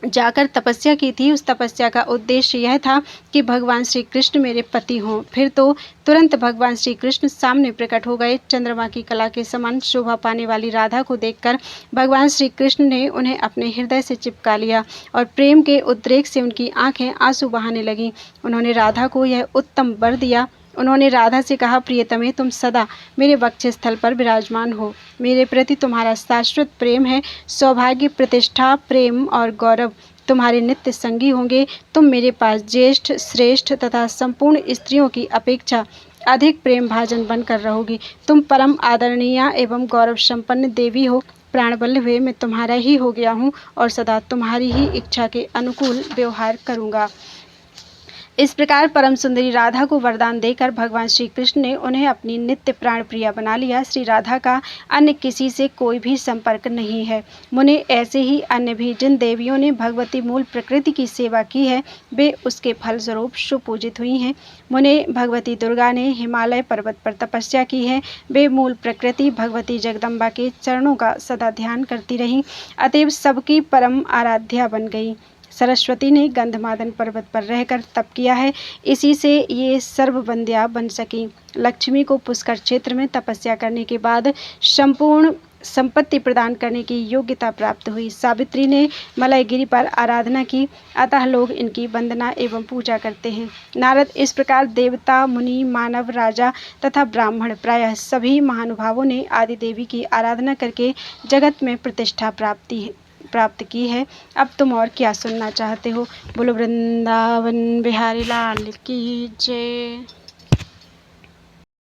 जाकर तपस्या की थी। उस तपस्या का उद्देश्य यह था कि भगवान श्री कृष्ण मेरे पति हों। फिर तो तुरंत भगवान श्री कृष्ण सामने प्रकट हो गए। चंद्रमा की कला के समान शोभा पाने वाली राधा को देखकर भगवान श्री कृष्ण ने उन्हें अपने हृदय से चिपका लिया और प्रेम के उद्रेक से उनकी आंखें आंसू बहाने लगीं। उन्होंने राधा को यह उत्तम वर दिया। उन्होंने राधा से कहा, प्रियतमे, तुम सदा मेरे वक्ष स्थल पर विराजमान हो। मेरे प्रति तुम्हारा शाश्वत प्रेम है। सौभाग्य, प्रतिष्ठा, प्रेम और गौरव तुम्हारे नित्य संगी होंगे। तुम मेरे पास ज्येष्ठ, श्रेष्ठ तथा संपूर्ण स्त्रियों की अपेक्षा अधिक प्रेम भाजन बनकर रहोगी। तुम परम आदरणीय एवं गौरव संपन्न देवी हो। प्राणबल्ल हुए मैं तुम्हारा ही हो गया हूँ और सदा तुम्हारी ही इच्छा के अनुकूल व्यवहार करूँगा। इस प्रकार परम सुंदरी राधा को वरदान देकर भगवान श्री कृष्ण ने उन्हें अपनी नित्य प्राण प्रिया बना लिया। श्री राधा का अन्य किसी से कोई भी संपर्क नहीं है। मुने ऐसे ही अन्य भी जिन देवियों ने भगवती मूल प्रकृति की सेवा की है, वे उसके फलस्वरूप सुपूजित हुई हैं। मुने भगवती दुर्गा ने हिमालय पर्वत पर तपस्या की है। वे मूल प्रकृति भगवती जगदम्बा के चरणों का सदा ध्यान करती रहीं, अतएव सबकी परम आराध्या बन गई। सरस्वती ने गंधमादन पर्वत पर रहकर तप किया है। इसी से ये सर्ववंद्या बन सकी। लक्ष्मी को पुष्कर क्षेत्र में तपस्या करने के बाद संपूर्ण संपत्ति प्रदान करने की योग्यता प्राप्त हुई। सावित्री ने मलयगिरी पर आराधना की, अतः लोग इनकी वंदना एवं पूजा करते हैं। नारद इस प्रकार देवता, मुनि, मानव, राजा तथा ब्राह्मण प्रायः सभी महानुभावों ने आदि देवी की आराधना करके जगत में प्रतिष्ठा प्राप्त की है, अब तुम और क्या सुनना चाहते हो। बोलो वृंदावन बिहारी लाल की जय।